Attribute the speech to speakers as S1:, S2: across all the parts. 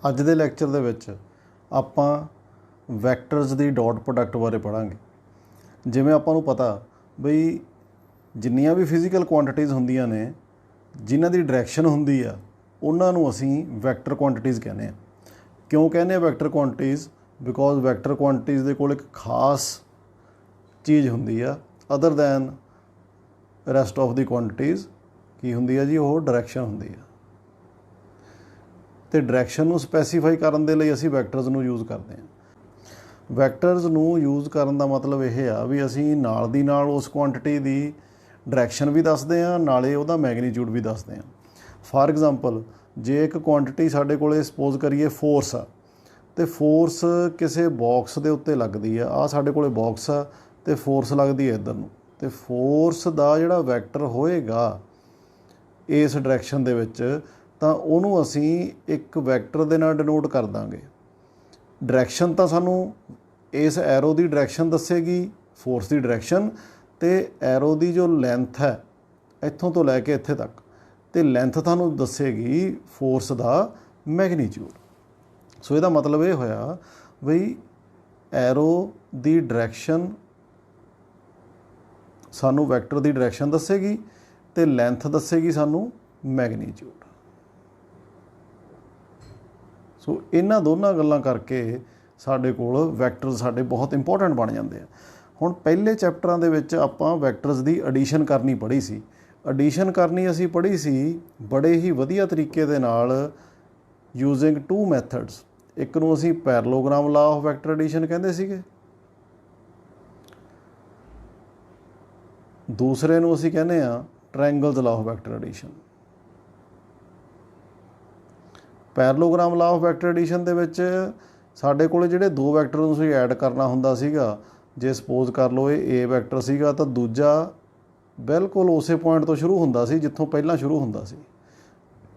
S1: ਅੱਜ ਦੇ ਲੈਕਚਰ ਦੇ ਵਿੱਚ ਆਪਾਂ ਵੈਕਟਰਸ ਦੀ ਡਾਟ ਪ੍ਰੋਡਕਟ ਬਾਰੇ ਪੜਾਂਗੇ। ਜਿਵੇਂ ਆਪਾਂ ਨੂੰ ਪਤਾ ਬਈ ਜਿੰਨੀਆਂ ਵੀ ਫਿਜ਼ੀਕਲ ਕੁਆਂਟੀਟੀਜ਼ ਹੁੰਦੀਆਂ ਨੇ ਜਿਨ੍ਹਾਂ ਦੀ ਡਾਇਰੈਕਸ਼ਨ ਹੁੰਦੀ ਆ ਉਹਨਾਂ ਨੂੰ ਅਸੀਂ ਵੈਕਟਰ ਕੁਆਂਟੀਟੀਜ਼ ਕਹਿੰਦੇ ਆ। ਕਿਉਂ ਕਹਿੰਦੇ ਆ vector quantities? Because vector quantities ਦੇ ਕੋਲ ਇੱਕ ਖਾਸ ਚੀਜ਼ ਹੁੰਦੀ ਆ other than rest of the quantities. ਕੀ ਹੁੰਦੀ ਆ ਜੀ? ਉਹ ਡਾਇਰੈਕਸ਼ਨ ਹੁੰਦੀ ਆ। ਅਤੇ ਡਾਇਰੈਕਸ਼ਨ ਨੂੰ ਸਪੈਸੀਫਾਈ ਕਰਨ ਦੇ ਲਈ ਅਸੀਂ ਵੈਕਟਰਸ ਨੂੰ ਯੂਜ਼ ਕਰਦੇ ਹਾਂ। ਵੈਕਟਰਸ ਨੂੰ ਯੂਜ਼ ਕਰਨ ਦਾ ਮਤਲਬ ਇਹ ਆ ਵੀ ਅਸੀਂ ਨਾਲ ਦੀ ਨਾਲ ਉਸ ਕੁਆਂਟਿਟੀ ਦੀ ਡਾਇਰੈਕਸ਼ਨ ਵੀ ਦੱਸਦੇ ਹਾਂ, ਨਾਲੇ ਉਹਦਾ ਮੈਗਨੀਚਿਊਡ ਵੀ ਦੱਸਦੇ ਹਾਂ। ਫਾਰ ਐਗਜ਼ਾਮਪਲ, ਜੇ ਇੱਕ ਕੁਆਂਟਿਟੀ ਸਾਡੇ ਕੋਲ ਸਪੋਜ਼ ਕਰੀਏ ਫੋਰਸ ਆ, ਅਤੇ ਫੋਰਸ ਕਿਸੇ ਬਾਕਸ ਦੇ ਉੱਤੇ ਲੱਗਦੀ ਆ। ਆਹ ਸਾਡੇ ਕੋਲ ਬਾਕਸ ਆ ਅਤੇ ਫੋਰਸ ਲੱਗਦੀ ਹੈ ਇੱਧਰ ਨੂੰ, ਅਤੇ ਫੋਰਸ ਦਾ ਜਿਹੜਾ ਵੈਕਟਰ ਹੋਏਗਾ ਇਸ ਡਾਇਰੈਕਸ਼ਨ ਦੇ ਵਿੱਚ ਤਾਂ ਉਹਨੂੰ ਅਸੀਂ ਇੱਕ ਵੈਕਟਰ ਦੇ ਨਾਲ ਡਿਨੋਟ ਕਰ ਦਾਂਗੇ। ਡਾਇਰੈਕਸ਼ਨ ਤਾਂ ਸਾਨੂੰ ਇਸ ਐਰੋ ਦੀ ਡਾਇਰੈਕਸ਼ਨ ਦੱਸੇਗੀ, ਫੋਰਸ ਦੀ ਡਾਇਰੈਕਸ਼ਨ, ਅਤੇ ਐਰੋ ਦੀ ਜੋ ਲੈਂਥ ਹੈ ਇੱਥੋਂ ਤੋਂ ਲੈ ਕੇ ਇੱਥੇ ਤੱਕ, ਅਤੇ ਲੈਂਥ ਤੁਹਾਨੂੰ ਦੱਸੇਗੀ ਫੋਰਸ ਦਾ ਮੈਗਨੀਚਿਊਡ। ਸੋ ਇਹਦਾ ਮਤਲਬ ਇਹ ਹੋਇਆ ਬਈ ਐਰੋ ਦੀ ਡਾਇਰੈਕਸ਼ਨ ਸਾਨੂੰ ਵੈਕਟਰ ਦੀ ਡਾਇਰੈਕਸ਼ਨ ਦੱਸੇਗੀ ਅਤੇ ਲੈਂਥ ਦੱਸੇਗੀ ਸਾਨੂੰ ਮੈਗਨੀਚਿਊਡ। ਸੋ ਇਹਨਾਂ ਦੋਨਾਂ ਗੱਲਾਂ ਕਰਕੇ ਸਾਡੇ ਕੋਲ ਵੈਕਟਰਸ ਸਾਡੇ ਬਹੁਤ ਇੰਪੋਰਟੈਂਟ ਬਣ ਜਾਂਦੇ ਆ। ਹੁਣ ਪਹਿਲੇ ਚੈਪਟਰਾਂ ਦੇ ਵਿੱਚ ਆਪਾਂ ਵੈਕਟਰਸ ਦੀ ਐਡੀਸ਼ਨ ਕਰਨੀ ਪੜ੍ਹੀ ਸੀ। ਐਡੀਸ਼ਨ ਕਰਨੀ ਅਸੀਂ ਪੜ੍ਹੀ ਸੀ ਬੜੇ ਹੀ ਵਧੀਆ ਤਰੀਕੇ ਦੇ ਨਾਲ ਯੂਜ਼ਿੰਗ ਟੂ ਮੈਥਡਸ। ਇੱਕ ਨੂੰ ਅਸੀਂ parallelogram law of vector edition ਕਹਿੰਦੇ ਸੀਗੇ, ਦੂਸਰੇ ਨੂੰ ਅਸੀਂ ਕਹਿੰਦੇ ਹਾਂ triangles law of vector addition. Parallelogram law of vector addition ਦੇ ਵਿੱਚ ਸਾਡੇ ਕੋਲ ਜਿਹੜੇ ਦੋ ਵੈਕਟਰ ਨੂੰ ਤੁਸੀਂ ਐਡ ਕਰਨਾ ਹੁੰਦਾ ਸੀਗਾ, ਜੇ ਸਪੋਜ਼ ਕਰ ਲਓ ਇਹ ਏ ਵੈਕਟਰ ਸੀਗਾ ਤਾਂ ਦੂਜਾ ਬਿਲਕੁਲ ਉਸੇ ਪੁਆਇੰਟ ਤੋਂ ਸ਼ੁਰੂ ਹੁੰਦਾ ਸੀ ਜਿੱਥੋਂ ਪਹਿਲਾਂ ਸ਼ੁਰੂ ਹੁੰਦਾ ਸੀ।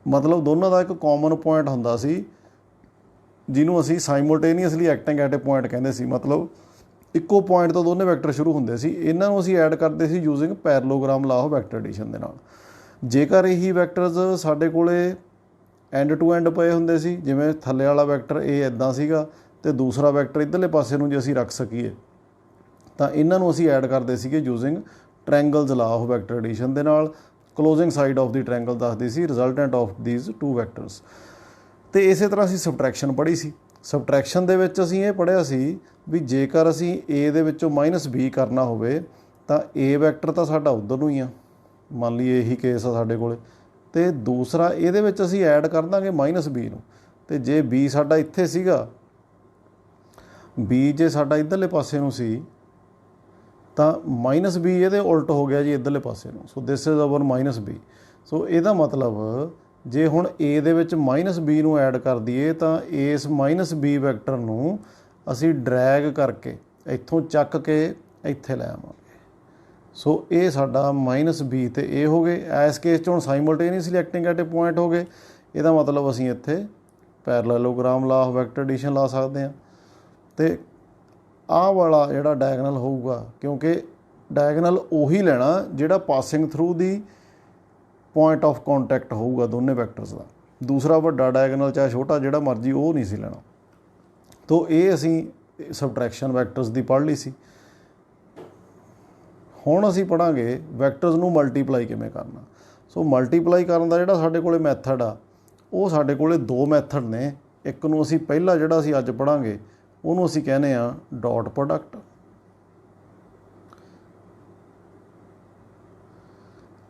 S1: ਮਤਲਬ ਦੋਨਾਂ ਦਾ ਇੱਕ ਕਾਮਨ ਪੁਆਇੰਟ ਹੁੰਦਾ ਸੀ ਜਿਹਨੂੰ ਅਸੀਂ simultaneously acting at a point ਕਹਿੰਦੇ ਸੀ। ਮਤਲਬ ਇੱਕੋ ਪੁਆਇੰਟ ਤੋਂ ਦੋਨੇ ਵੈਕਟਰ ਸ਼ੁਰੂ ਹੁੰਦੇ ਸੀ। ਇਹਨਾਂ ਨੂੰ ਅਸੀਂ ਐਡ ਕਰਦੇ ਸੀ using parallelogram law of vector addition ਦੇ ਨਾਲ। ਜੇਕਰ ਇਹੀ ਵੈਕਟਰਸ ਸਾਡੇ ਕੋਲ ਐਂਡ ਟੂ ਐਂਡ ਪਏ ਹੁੰਦੇ ਸੀ, ਜਿਵੇਂ ਥੱਲੇ ਵਾਲਾ ਵੈਕਟਰ ਇਹ ਇੱਦਾਂ ਸੀਗਾ ਅਤੇ ਦੂਸਰਾ ਵੈਕਟਰ ਇੱਧਰਲੇ ਪਾਸੇ ਨੂੰ ਜੇ ਅਸੀਂ ਰੱਖ ਸਕੀਏ ਤਾਂ ਇਹਨਾਂ ਨੂੰ ਅਸੀਂ ਐਡ ਕਰਦੇ ਸੀਗੇ using triangles law of vector addition ਦੇ ਨਾਲ। Closing side of the triangle ਦੱਸਦੀ ਸੀ resultant of these two vectors. ਅਤੇ ਇਸੇ ਤਰ੍ਹਾਂ ਅਸੀਂ ਸਬਟਰੈਕਸ਼ਨ ਪੜ੍ਹੀ ਸੀ। ਸਬਟਰੈਕਸ਼ਨ ਦੇ ਵਿੱਚ ਅਸੀਂ ਇਹ ਪੜ੍ਹਿਆ ਸੀ ਵੀ ਜੇਕਰ ਅਸੀਂ ਏ ਦੇ ਵਿੱਚੋਂ -b ਕਰਨਾ ਹੋਵੇ ਤਾਂ ਏ ਵੈਕਟਰ ਤਾਂ ਸਾਡਾ ਉੱਧਰ ਨੂੰ ਹੀ ਆ, ਮੰਨ ਲਈਏ ਇਹੀ ਕੇਸ ਆ ਸਾਡੇ ਕੋਲ, ਅਤੇ ਦੂਸਰਾ ਇਹਦੇ ਵਿੱਚ ਅਸੀਂ ਐਡ ਕਰ ਦਾਂਗੇ -b ਨੂੰ। ਅਤੇ ਜੇ b ਸਾਡਾ ਇੱਥੇ ਸੀਗਾ, b ਜੇ ਸਾਡਾ ਇੱਧਰਲੇ ਪਾਸੇ ਨੂੰ ਸੀ ਤਾਂ -b ਇਹਦੇ ਉਲਟ ਹੋ ਗਿਆ ਜੀ ਇੱਧਰਲੇ ਪਾਸੇ ਨੂੰ। ਸੋ ਦਿਸ ਇਜ਼ ਅਵਰ -b। ਸੋ ਇਹਦਾ ਮਤਲਬ ਜੇ ਹੁਣ a ਦੇ ਵਿੱਚ -b ਨੂੰ ਐਡ ਕਰ ਦਈਏ ਤਾਂ ਇਸ -b ਵੈਕਟਰ ਨੂੰ ਅਸੀਂ ਡਰੈਗ ਕਰਕੇ ਇੱਥੋਂ ਚੱਕ ਕੇ ਇੱਥੇ ਲੈ ਆਵਾਂਗੇ। ਸੋ ਇਹ ਸਾਡਾ -b ਅਤੇ a ਹੋ ਗਏ। ਇਸ ਕੇਸ 'ਚ ਹੁਣ simultaneously acting at a point ਹੋ ਗਏ। ਇਹਦਾ ਮਤਲਬ ਅਸੀਂ ਇੱਥੇ ਪੈਰਲਲੋਗ੍ਰਾਮ ਲਾ ਆਫ ਵੈਕਟਰ ਐਡੀਸ਼ਨ ਲਾ ਸਕਦੇ ਹਾਂ। ਅਤੇ ਆਹ ਵਾਲਾ ਜਿਹੜਾ ਡਾਇਗਨਲ ਹੋਊਗਾ, ਕਿਉਂਕਿ ਡਾਇਗਨਲ ਉਹੀ ਲੈਣਾ ਜਿਹੜਾ passing through the point of contact ਹੋਊਗਾ ਦੋਨੇ ਵੈਕਟਰਸ ਦਾ। ਦੂਸਰਾ ਵੱਡਾ ਡਾਇਗਨਲ ਚਾਹੇ ਛੋਟਾ ਜਿਹੜਾ ਮਰਜ਼ੀ ਉਹ ਨਹੀਂ ਸੀ ਲੈਣਾ। ਤੋ ਇਹ ਅਸੀਂ ਸਬਟਰੈਕਸ਼ਨ ਵੈਕਟਰਸ ਦੀ ਪੜ੍ਹ ਲਈ ਸੀ। ਹੁਣ ਅਸੀਂ ਪੜ੍ਹਾਂਗੇ ਵੈਕਟਰਸ ਨੂੰ ਮਲਟੀਪਲਾਈ ਕਿਵੇਂ ਕਰਨਾ। ਸੋ ਮਲਟੀਪਲਾਈ ਕਰਨ ਦਾ ਜਿਹੜਾ ਸਾਡੇ ਕੋਲ ਮੈਥਡ ਆ ਉਹ ਸਾਡੇ ਕੋਲ ਦੋ ਮੈਥਡ ਨੇ। ਇੱਕ ਨੂੰ ਅਸੀਂ ਪਹਿਲਾ ਜਿਹੜਾ ਅਸੀਂ ਅੱਜ ਪੜ੍ਹਾਂਗੇ ਉਹਨੂੰ ਅਸੀਂ ਕਹਿੰਦੇ ਹਾਂ ਡਾਟ ਪ੍ਰੋਡਕਟ,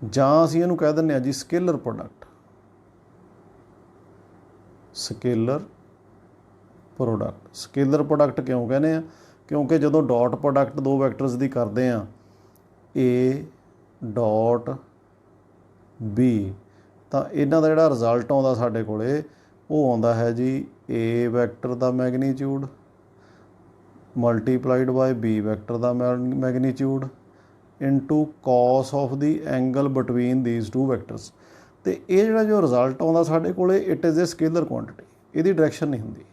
S1: ਜਾਂ ਅਸੀਂ ਇਹਨੂੰ ਕਹਿ ਦਿੰਦੇ ਹਾਂ ਜੀ scaler product. Scaler product, scaler product ਕਿਉਂ ਕਹਿੰਦੇ ਆ? ਕਿਉਂਕਿ ਜਦੋਂ ਡਾਟ ਪ੍ਰੋਡਕਟ ਦੋ ਵੈਕਟਰਸ ਦੀ ਕਰਦੇ ਹਾਂ A ਡਾਟ B ਤਾਂ ਇਹਨਾਂ ਦਾ ਜਿਹੜਾ ਰਿਜ਼ਲਟ ਆਉਂਦਾ ਸਾਡੇ ਕੋਲ ਉਹ ਆਉਂਦਾ ਹੈ ਜੀ A ਵੈਕਟਰ ਦਾ magnitude multiplied by B vector ਦਾ magnitude into cos of the angle between these two vectors. ਅਤੇ ਇਹ ਜਿਹੜਾ ਜੋ ਰਿਜ਼ਲਟ ਆਉਂਦਾ ਸਾਡੇ ਕੋਲ it is a scalar quantity, ਇਹਦੀ ਡਾਇਰੈਕਸ਼ਨ ਨਹੀਂ ਹੁੰਦੀ।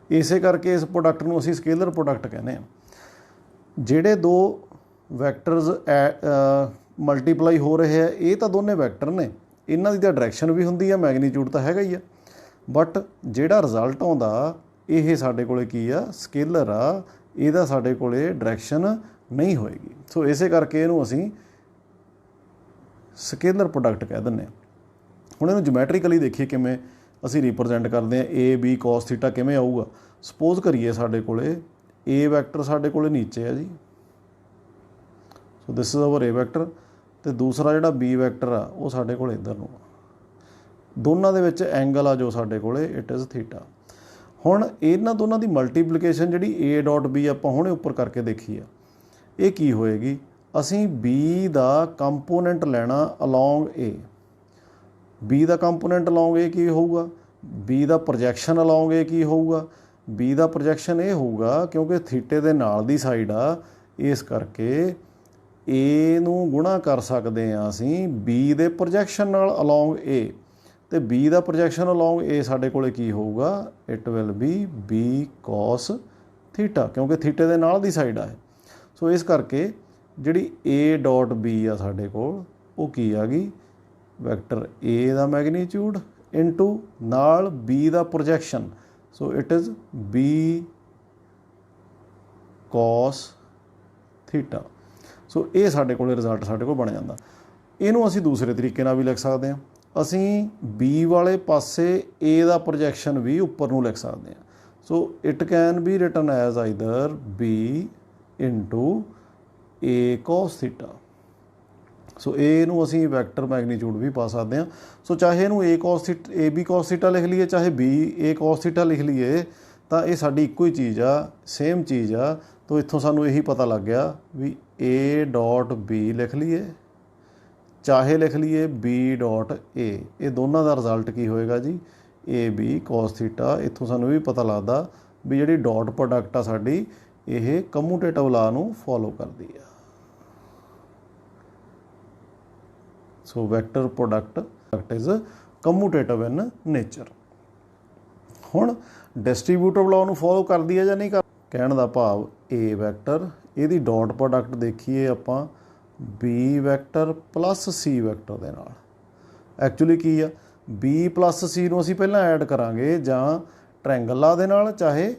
S1: ਇਸੇ ਕਰਕੇ ਇਸ ਪ੍ਰੋਡਕਟ ਨੂੰ ਅਸੀਂ ਸਕੇਲਰ ਪ੍ਰੋਡਕਟ ਕਹਿੰਦੇ ਹਾਂ। ਜਿਹੜੇ ਦੋ ਵੈਕਟਰਸ ਮਲਟੀਪਲਾਈ ਹੋ ਰਹੇ ਆ ਇਹ ਤਾਂ ਦੋਨੇ ਵੈਕਟਰ ਨੇ, ਇਹਨਾਂ ਦੀ ਤਾਂ ਡਾਇਰੈਕਸ਼ਨ ਵੀ ਹੁੰਦੀ ਆ, ਮੈਗਨੀਚਿਊਡ ਤਾਂ ਹੈਗਾ ਹੀ ਆ। बट जिहड़ा रिजल्ट आउंदा ਇਹ ਸਾਡੇ ਕੋਲੇ ਕੀ ਆ, ਸਕੇਲਰ ਆ, ਇਹਦਾ ਸਾਡੇ ਕੋਲੇ ਡਾਇਰੈਕਸ਼ਨ नहीं होएगी। सो इसे करके ਇਹਨੂੰ ਅਸੀਂ ਸਕੇਲਰ ਪ੍ਰੋਡਕਟ ਕਹਿ ਦਿੰਦੇ ਹਾਂ। ਹੁਣ ਇਹਨੂੰ ਜਿਓਮੈਟਰੀਕਲੀ ਦੇਖੀਏ ਕਿਵੇਂ ਅਸੀਂ ਰਿਪਰੈਜ਼ੈਂਟ ਕਰਦੇ ਹਾਂ। ए बी cos थीटा ਕਿਵੇਂ ਆਊਗਾ। ਸਪੋਜ਼ ਕਰੀਏ ਸਾਡੇ ਕੋਲੇ ए ਵੈਕਟਰ ਸਾਡੇ ਕੋਲੇ ਨੀਚੇ ਹੈ ਜੀ, so this is our A vector, ਤੇ ਦੂਸਰਾ ਜਿਹੜਾ B ਵੈਕਟਰ ਆ ਉਹ ਸਾਡੇ ਕੋਲ ਇੱਧਰ ਨੂੰ ਆ। ਦੋਨਾਂ ਦੇ ਵਿੱਚ ਐਂਗਲ ਆ ਜੋ ਸਾਡੇ ਕੋਲੇ ਇਟ ਇਜ਼ ਥੀਟਾ। ਹੁਣ ਇਹਨਾਂ ਦੋਨਾਂ ਦੀ ਮਲਟੀਪਲੀਕੇਸ਼ਨ ਜਿਹੜੀ A ਡਾਟ B ਆਪਾਂ ਹੁਣੇ ਉੱਪਰ ਕਰਕੇ ਦੇਖੀ ਆ, ਇਹ ਕੀ ਹੋਏਗੀ, ਅਸੀਂ B ਦਾ ਕੰਪੋਨੈਂਟ ਲੈਣਾ along A। B the component along A ਕੀ ਹੋਊਗਾ, B ਦਾ ਪ੍ਰੋਜੈਕਸ਼ਨ ਅਲੋਂਗ A ਕੀ ਹੋਊਗਾ। B ਦਾ ਪ੍ਰੋਜੈਕਸ਼ਨ ਇਹ ਹੋਊਗਾ ਕਿਉਂਕਿ ਥੀਟੇ ਦੇ ਨਾਲ ਦੀ ਸਾਈਡ ਆ, ਇਸ ਕਰਕੇ A ਨੂੰ ਗੁਣਾ ਕਰ ਸਕਦੇ ਹਾਂ ਅਸੀਂ B ਦੇ ਪ੍ਰੋਜੈਕਸ਼ਨ ਨਾਲ ਅਲੋਂਗ A, ਤੇ B ਦਾ ਪ੍ਰੋਜੈਕਸ਼ਨ ਅਲੋਂਗ A ਸਾਡੇ ਕੋਲੇ ਕੀ ਹੋਊਗਾ, it will B B cos theta, ਕਿਉਂਕਿ ਥੀਟੇ ਦੇ ਨਾਲ ਦੀ ਸਾਈਡ ਆ। ਸੋ ਇਸ ਕਰਕੇ ਜਿਹੜੀ A ਡਾਟ B ਆ ਸਾਡੇ ਕੋਲ ਉਹ ਕੀ ਆ ਗਈ, ਵੈਕਟਰ A ਦਾ ਮੈਗਨੀਚਿਊਡ ਇਨਟੂ ਨਾਲ B ਦਾ projection, so it is B cos theta. So ਇਹ ਸਾਡੇ ਕੋਲ ਰਿਜ਼ਲਟ ਸਾਡੇ ਕੋਲ ਬਣ ਜਾਂਦਾ। ਇਹਨੂੰ ਅਸੀਂ ਦੂਸਰੇ ਤਰੀਕੇ ਨਾਲ ਵੀ ਲਿਖ ਸਕਦੇ ਹਾਂ। ਅਸੀਂ B ਵਾਲੇ ਪਾਸੇ A ਦਾ ਪ੍ਰੋਜੈਕਸ਼ਨ ਵੀ ਉੱਪਰ ਨੂੰ ਲਿਖ ਸਕਦੇ ਹਾਂ। So it can be written as either B into A cos theta. So A ਨੂੰ ਅਸੀਂ ਵੈਕਟਰ ਮੈਗਨੀਚਿਊਡ ਵੀ ਪਾ ਸਕਦੇ ਹਾਂ। ਸੋ ਚਾਹੇ ਇਹਨੂੰ A B cos ਥੀਟਾ ਲਿਖ ਲਈਏ, ਚਾਹੇ B A cos ਥੀਟਾ ਲਿਖ ਲਈਏ, ਤਾਂ ਇਹ ਸਾਡੀ ਇੱਕੋ ਹੀ ਚੀਜ਼ ਆ, ਸੇਮ ਚੀਜ਼ ਆ। ਤੋ ਇੱਥੋਂ ਸਾਨੂੰ ਇਹੀ ਪਤਾ ਲੱਗ ਗਿਆ ਵੀ A ਡਾਟ B ਲਿਖ ਲਈਏ, ਚਾਹੇ ਲਿਖ ਲਈਏ B ਡਾਟ A, ਇਹ ਦੋਨਾਂ ਦਾ ਰਿਜ਼ਲਟ ਕੀ ਹੋਏਗਾ ਜੀ, A B cos ਥੀਟਾ। ਇੱਥੋਂ ਸਾਨੂੰ ਵੀ ਪਤਾ ਲੱਗਦਾ ਵੀ ਜਿਹੜੀ ਡਾਟ ਪ੍ਰੋਡਕਟ ਆ ਸਾਡੀ ਇਹ ਕਮੂਟੇਟਿਵ ਲਾ ਨੂੰ ਫੋਲੋ ਕਰਦੀ ਆ। So vector product is commutative in nature. ਹੁਣ ਡਿਸਟ੍ਰੀਬਿਊਟਿਵ ਲਾ ਨੂੰ ਫੋਲੋ ਕਰਦੀ ਹੈ ਜਾਂ ਨਹੀਂ ਕਰ, ਕਹਿਣ ਦਾ ਭਾਵ A ਵੈਕਟਰ, ਇਹਦੀ ਡਾਟ ਪ੍ਰੋਡਕਟ ਦੇਖੀਏ ਆਪਾਂ B vector plus C vector ਦੇ ਨਾਲ। ਐਕਚੁਅਲੀ ਕੀ ਆ, B ਪਲੱਸ C ਨੂੰ ਅਸੀਂ ਪਹਿਲਾਂ ਐਡ ਕਰਾਂਗੇ ਜਾਂ ਟ੍ਰਾਇੰਗਲ ਲਾ ਦੇ ਨਾਲ, ਚਾਹੇ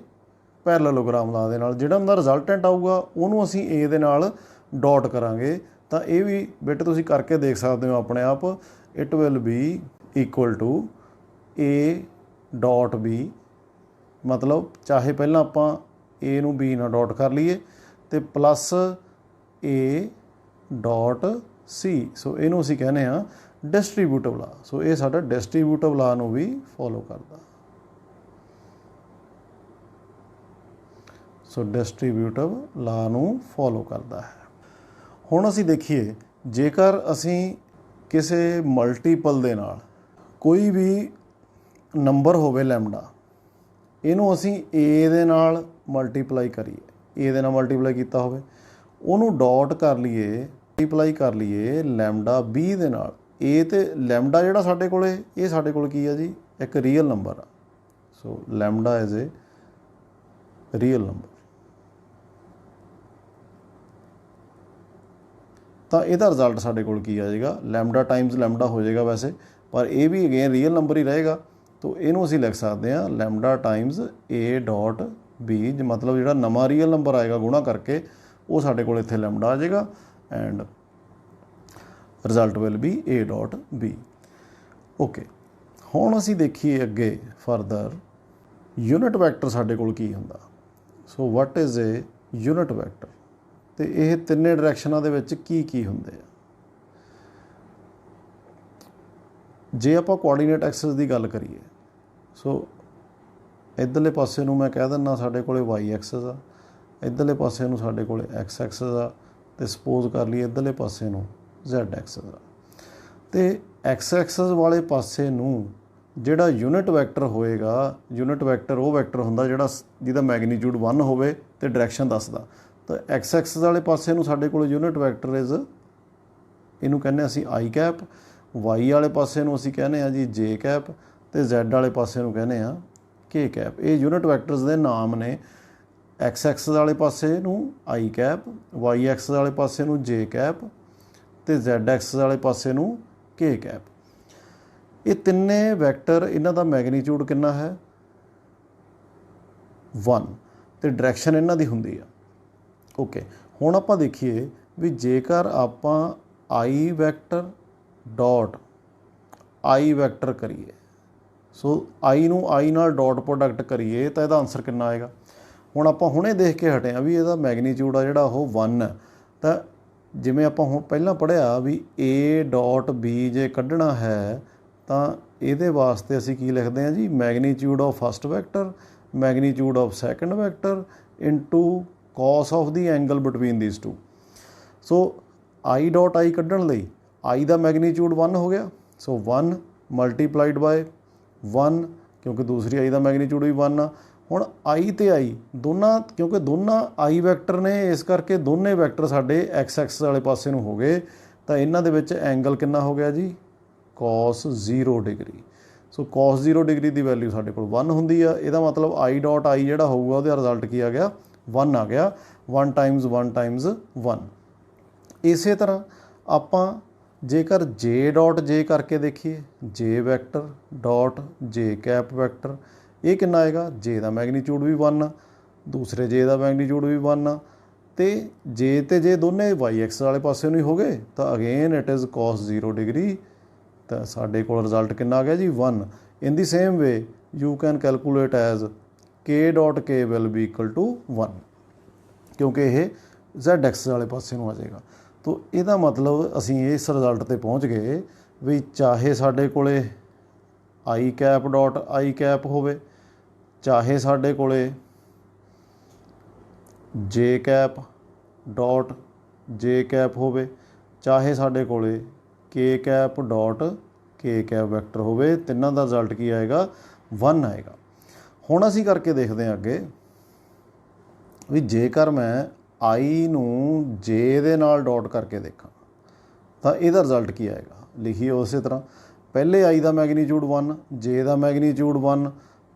S1: ਪੈਰਲਲੋਗ੍ਰਾਮ ਲਾ ਦੇ ਨਾਲ। ਜਿਹੜਾ ਉਹਦਾ ਰਿਜ਼ਲਟੈਂਟ ਆਊਗਾ ਉਹਨੂੰ ਅਸੀਂ A ਦੇ ਨਾਲ ਡਾਟ ਕਰਾਂਗੇ। ਤਾਂ ਇਹ ਵੀ ਬੇਟੇ ਤੁਸੀਂ ਕਰਕੇ ਦੇਖ ਸਕਦੇ ਹੋ ਆਪਣੇ ਆਪ। It will be equal to A dot B, ਮਤਲਬ ਚਾਹੇ ਪਹਿਲਾਂ ਆਪਾਂ A ਨੂੰ B ਨਾਲ ਡਾਟ ਕਰ ਲਈਏ ਤੇ ਪਲੱਸ A ਡਾਟ C। ਸੋ ਇਹਨੂੰ ਅਸੀਂ ਕਹਿੰਦੇ ਹਾਂ ਡਿਸਟ੍ਰੀਬਿਊਟਿਵ ਲਾ। ਸੋ ਇਹ ਸਾਡਾ ਡਿਸਟ੍ਰੀਬਿਊਟਿਵ ਲਾ ਨੂੰ ਵੀ ਫੋਲੋ ਕਰਦਾ। ਸੋ ਡਿਸਟ੍ਰੀਬਿਊਟਿਵ ਲਾ ਨੂੰ ਫੋਲੋ ਕਰਦਾ ਹੈ। ਹੁਣ ਅਸੀਂ ਦੇਖੀਏ, ਜੇਕਰ ਅਸੀਂ ਕਿਸੇ ਮਲਟੀਪਲ ਦੇ ਨਾਲ ਕੋਈ ਵੀ ਨੰਬਰ ਹੋਵੇ ਲੈਮਡਾ, ਇਹਨੂੰ ਅਸੀਂ A ਦੇ ਨਾਲ ਮਲਟੀਪਲਾਈ ਕਰੀਏ, A ਦੇ ਨਾਲ ਮਲਟੀਪਲਾਈ ਕੀਤਾ ਹੋਵੇ, ਉਹਨੂੰ ਡਾਟ ਕਰ ਲਈਏ, ਮਲਟੀਪਲਾਈ ਕਰ ਲਈਏ ਲੈਮਡਾ B ਦੇ ਨਾਲ। A ਤੇ ਲੈਮਡਾ ਜਿਹੜਾ ਸਾਡੇ ਕੋਲੇ, ਇਹ ਸਾਡੇ ਕੋਲ ਕੀ ਆ ਜੀ, ਇੱਕ ਰੀਅਲ ਨੰਬਰ ਆ। So lambda is a real number. ਤਾਂ ਇਹਦਾ ਰਿਜ਼ਲਟ ਸਾਡੇ ਕੋਲ ਕੀ ਆ ਜਾਏਗਾ, ਲੈਮਡਾ ਟਾਈਮਸ ਲੈਮਡਾ ਹੋ ਜਾਏਗਾ ਵੈਸੇ, ਪਰ ਇਹ ਵੀ ਅਗੇਨ ਰੀਅਲ ਨੰਬਰ ਹੀ ਰਹੇਗਾ। ਤੋ ਇਹਨੂੰ ਅਸੀਂ ਲਿਖ ਸਕਦੇ ਹਾਂ lambda Times A dot B, ਮਤਲਬ ਜਿਹੜਾ ਨਵਾਂ ਰੀਅਲ ਨੰਬਰ ਆਏਗਾ ਗੁਣਾ ਕਰਕੇ ਉਹ ਸਾਡੇ ਕੋਲ ਇੱਥੇ ਲੈਮਡਾ ਆ ਜਾਏਗਾ end result will be A dot B। Okay, ਹੁਣ ਅਸੀਂ ਦੇਖੀਏ ਅੱਗੇ ਫਰਦਰ ਯੂਨਿਟ ਵੈਕਟਰ ਸਾਡੇ ਕੋਲ ਕੀ ਹੁੰਦਾ। So what is a unit vector, ਤੇ ਇਹ ਤਿੰਨੇ ਡਾਇਰੈਕਸ਼ਨਾਂ ਦੇ ਵਿੱਚ ਕੀ ਹੁੰਦੇ ਆ। ਜੇ ਆਪਾਂ ਕੋਆਰਡੀਨੇਟ ਐਕਸਿਸ ਦੀ ਗੱਲ ਕਰੀਏ, ਸੋ ਇੱਧਰਲੇ ਪਾਸੇ ਨੂੰ ਮੈਂ ਕਹਿ ਦਿੰਦਾ ਸਾਡੇ ਕੋਲੇ y ਐਕਸਿਸ ਆ, ਇੱਧਰਲੇ ਪਾਸੇ ਨੂੰ ਸਾਡੇ ਕੋਲੇ x ਐਕਸਿਸ ਆ, ਤੇ ਸਪੋਜ਼ ਕਰ ਲਈਏ ਇੱਧਰਲੇ ਪਾਸੇ ਨੂੰ z ਐਕਸਿਸ ਆ। ਤੇ x ਐਕਸਿਸ ਵਾਲੇ ਪਾਸੇ ਨੂੰ ਜਿਹੜਾ ਯੂਨਿਟ ਵੈਕਟਰ ਹੋਏਗਾ, ਯੂਨਿਟ ਵੈਕਟਰ ਉਹ ਵੈਕਟਰ ਹੁੰਦਾ ਜਿਹਦਾ ਮੈਗਨੀਚਿਊਡ 1 ਹੋਵੇ ਤੇ ਡਾਇਰੈਕਸ਼ਨ ਦੱਸਦਾ। ਤਾਂ x ਐਕਸਿਸ ਵਾਲੇ ਪਾਸੇ ਨੂੰ ਸਾਡੇ ਕੋਲ ਯੂਨਿਟ ਵੈਕਟਰ ਇਜ਼, ਇਹਨੂੰ ਕਹਿੰਦੇ ਅਸੀਂ i ਕੈਪ, y ਵਾਲੇ ਪਾਸੇ ਨੂੰ ਅਸੀਂ ਕਹਿੰਦੇ ਹਾਂ ਜੀ j ਕੈਪ, ਤੇ z ਵਾਲੇ ਪਾਸੇ ਨੂੰ ਕਹਿੰਦੇ ਹਾਂ k ਕੈਪ। ਇਹ ਯੂਨਿਟ ਵੈਕਟਰਸ ਦੇ ਨਾਮ ਨੇ। x ਐਕਸਿਸ ਵਾਲੇ ਪਾਸੇ ਨੂੰ i ਕੈਪ, y ਐਕਸਿਸ ਵਾਲੇ ਪਾਸੇ ਨੂੰ j ਕੈਪ, ਤੇ z ਐਕਸਿਸ ਵਾਲੇ ਪਾਸੇ ਨੂੰ k ਕੈਪ। ये तिन्ने वैक्टर इन्हां दा मैगनीट्यूड कितना है 1 तो डायरैक्शन इन्हां दी हुंदी आ। ओके, हुण आपां देखीए भी जेकर आपां आई वैक्टर डॉट आई वैक्टर करिए, सो आई नूं आई नाल डॉट प्रोडक्ट करिए तो इहदा आंसर कितना आएगा। हुण आपां हुणे देख के हटे भी इहदा मैगनीट्यूड आ जिहड़ा ओह 1 है। तो जिवें आपां हुण पहिलां पढ़िया भी ए डॉट बी जे कढ़ना है तो इहदे वास्ते असीं की लिखदे हां जी, magnitude of first vector magnitude of second vector into cos of the angle between these two. So I dot I कढ़न लई आई दा मैगनीट्यूड 1 हो गया, सो 1 मल्टीप्लाइड बाय 1 क्योंकि दूसरी आई दा मैगनीट्यूड भी 1 आ। हुण आई ते आई दोनों, क्योंकि दोनों आई वैक्टर ने, इस करके दोने वैक्टर साडे एक्स एक्स वाले पासे नूं हो गए। तो इन्हां दे विच एंगल कितना हो गया जी cos 0 डिग्री। सो cos 0 डिग्री की वैल्यू साडे कोल 1 हुंदी आ। इहदा मतलब आई डॉट आई जिहड़ा होऊगा उहदा रिजल्ट की आ गया 1 आ गया, 1 टाइम्स 1 टाइम्स 1। इस तरह आपां जेकर जे डॉट जे करके देखिए, J vector dot J cap vector, ये कितना आएगा, जे का मैगनीट्यूड भी 1 आ, दूसरे जे का मैगनीट्यूड भी 1 आ, तो जे ते जे दोने वाई एक्स वाले पासे नहीं हो गए तो again it is cos 0 degree. तो साडे कोल रिजल्ट कितना आ गया जी 1। In the same way you can calculate as K dot K will be equal to 1 क्योंकि यह Z एक्स वाले पासे नूं आ जाएगा। तो इहदा मतलब असीं इस रिजल्ट ते पहुँच गए भी चाहे साडे कोले आई कैप डॉट आई कैप होवे, चाहे साडे कोले जे कैप डॉट जे कैप होवे, चाहे साडे कोले के कैप डॉट के कैप वैक्टर होवे, तिन्हां दा रिजल्ट की आएगा 1 आएगा। हुण असीं करके देखते हैं अगे भी जेकर मैं आई नूं जे दे नाल डॉट करके देखा तो इहदा रिजल्ट की आएगा। लिखिए उस तरह, पहले आई का मैगनीट्यूड 1, जे का मैगनीट्यूड 1,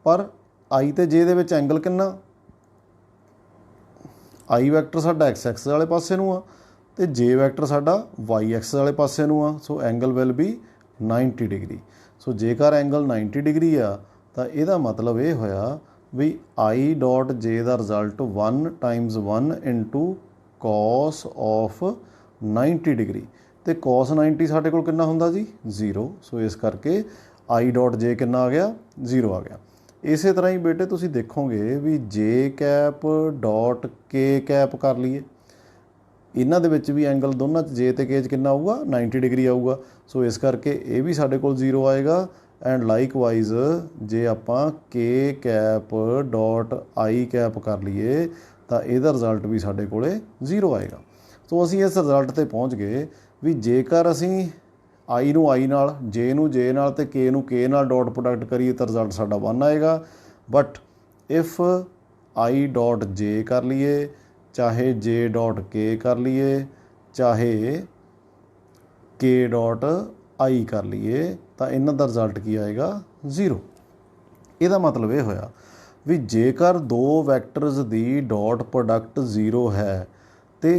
S1: पर आई तो जे दे विच एंगल कितना, आई वैक्टर साडा एक्स एक्स वाले पासे नूं आ ते जे वैक्टर साडा वाई एक्स वाले पासे नूं आ। So angle will be 90 degree. So जेकर एंगल 90 डिग्री आ तो इहदा मतलब ये होया भी आई डॉट जे का result 1 times 1 into cos of 90 degree, तो कॉस 90 साडे कोल कितना हुंदा जी 0। सो इस करके आई डॉट जे कितना आ गया 0 आ गया। इस तरह ही बेटे तुसीं देखोगे भी जे कैप डॉट के कैप कर लीए, इन्हां दे विच भी एंगल दोनों जे ते के कितना आऊगा 90 डिग्री आऊगा। सो इस करके ये भी साडे कोल 0 आएगा। एंड लाइकवाइज जे आपां के कैप डॉट आई कैप कर लीए तो इहदा रिजल्ट भी साडे कोले 0 आएगा। सो असीं इस रिजल्ट ते पहुँच गए भी जेकर असीं आई नूं आई नाल, जे नूं जे नाल ते के नूं के नाल डॉट प्रोडक्ट करिए तो रिजल्ट साडा 1 आएगा। But if I dot J कर लीए, चाहे जे डॉट के कर लीए, चाहे के डॉट आई कर लीए तो इन्हां दा रिजल्ट की आएगा 0। इहदा मतलब ये होया भी जेकर दो वैक्टर्स दी डॉट प्रोडक्ट 0 है तो